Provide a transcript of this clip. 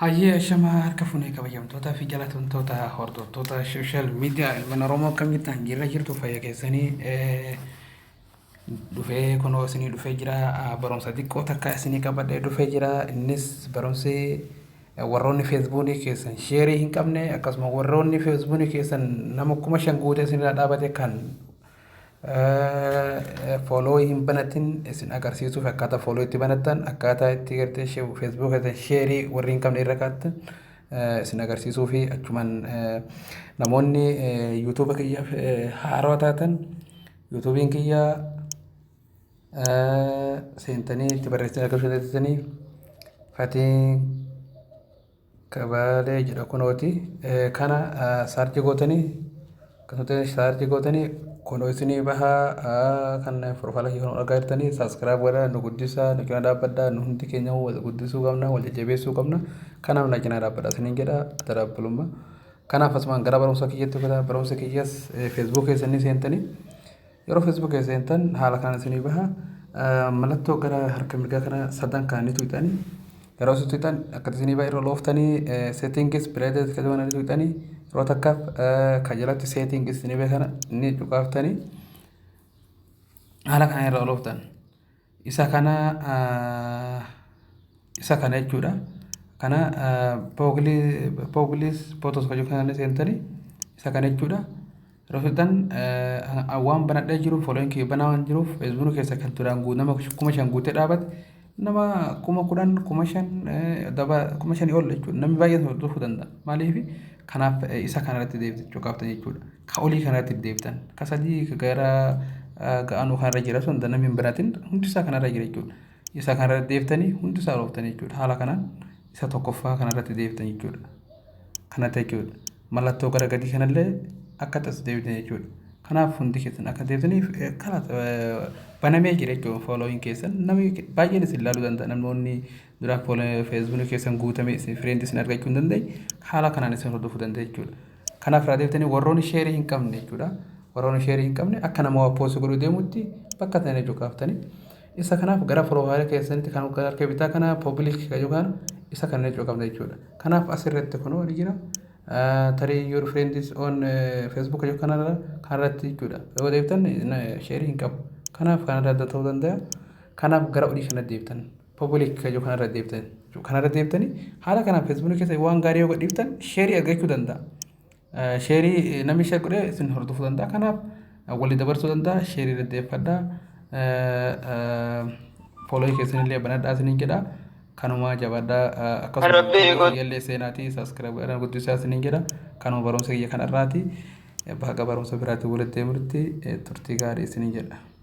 Hayyee ashamaa harka fuunee kabajamtootaa fi jalatamtoota hordoftoota sooshaal miidiyaa ilmaan Oromoo kamittaan jirra jirtu fayya keessanii dhufee kunoo isinii dhufee jira barumsa xiqqoo takka isinii qabadhee dhufee jira innis barumsi warroonni feesbuukii keessan sheerii hin qabne akkasuma warroonni feesbuukii keessan nama 5,000 guutee isinirraa dhaabate kan follow hin banatin isin agarsiisuuf akkaataa follow itti banattan akkaataa itti gartee Facebook irratti share warri hin qabne irra kaattan isin agarsiisuu fi achumaan namoonni YouTube kiyyaaf haaraa taatan YouTubein kiyya seentanii itti barreessanii agarsiisanii Fatiin Kabalee jedha kunooti kana saarchi gootanii akkasumas saarchi gootanii kuno isinii bahaa kan profaala kee kan argattanii subscribe godhaa nu guddisaa nu kina dhaabbadhaa nu hundi keenya wal guddisuu qabna wal jajjabeessuu qabna kanaaf na kina dhaabbadhaa isiniin jedha tadabbulumma kanaaf asumaan gara barumsa kiyyaatti godhaa barumsa kiyyas Facebook keessanii seentanii yeroo Facebook keessa seentan haala kana isinii bahaa mallattoo gara harka mirgaa kana sadan kaanitu hidhanii yeroo isin hidhan akka isinii baay'ee yeroo looftanii settings brightness kan jedhaman hidhanii yeroo takkaaf kajalatti settings isinii beekana inni cuqaaftanii haala kana irra looftan isa kana jechuudha kana publish photos kan jedhaman seentanii isa kana jechuudha yeroo hidhan waan banadhee jiru following kee banaa waan jiruuf Facebook keessa kan turaan nama 5,000 guutee dhaabate nama 10,000 5,000 daba 5,000 ol jechuudha namni baay'een hordofuu danda'a maaliif kanaaf isa kanarratti deebitan cuqaaftan jechuudha ka olii kanarratti deebitan ka sadii gara ga'anuu kanarra jira sun namni hin banatin hundi isaa kanarra jira jechuudha isa kanarratti deebitanii hundi isaa looftan jechuudha haala kanaan isa tokkoffaa kanarratti deebitan jechuudha kanatti jechuudha mallattoo gara gadii kanallee akka tas deebitan jechuudha kanaaf hundi keessan akka deebitaniif kana banamee jira jechuudha following keessan namni baay'een isin ilaaluu danda'a namoonni duraan follow Facebook keessan guutame isin friend isin argachuu hin dandeenye haala kanaan isin hordofuu danda'a jechuudha kanaaf irraa deebitanii warroonni share hin qabne jechuudha warroonni share hin qabne akka nama post godhuu deemutti bakka tanee cuqaaftanii isa kanaaf gara profile keessanitti kan harka bitaa kana public yookaan isa kanneen cuqaafna jechuudha kanaaf asirratti kunoo ni jira tarii your friend is on Facebook yookaan kanarratti jechuudha yoo deebitan share hin qabu kanaaf kanarra adda ta'uu danda'a kanaaf gara olii kana deebitan public yookaan kanarra deebitan kanarra deebitanii haala kanaan Facebook keessa waan gaarii yoo dhiiftan share argachuu danda'a share namni share godhee isin hordofuu danda'a kanaaf walii dabarsuu danda'a share irra deeffadhaa follow keessanillee banadhaa isiniin jedha kanuma jabaadhaa akkasumas yallee seenaatii subscribe godhaa guddisaa isiniin jedha kanuma barumsa kiyya kanarraati baga barumsa biraatti walitti deemutti turtii gaarii isiniin jedha.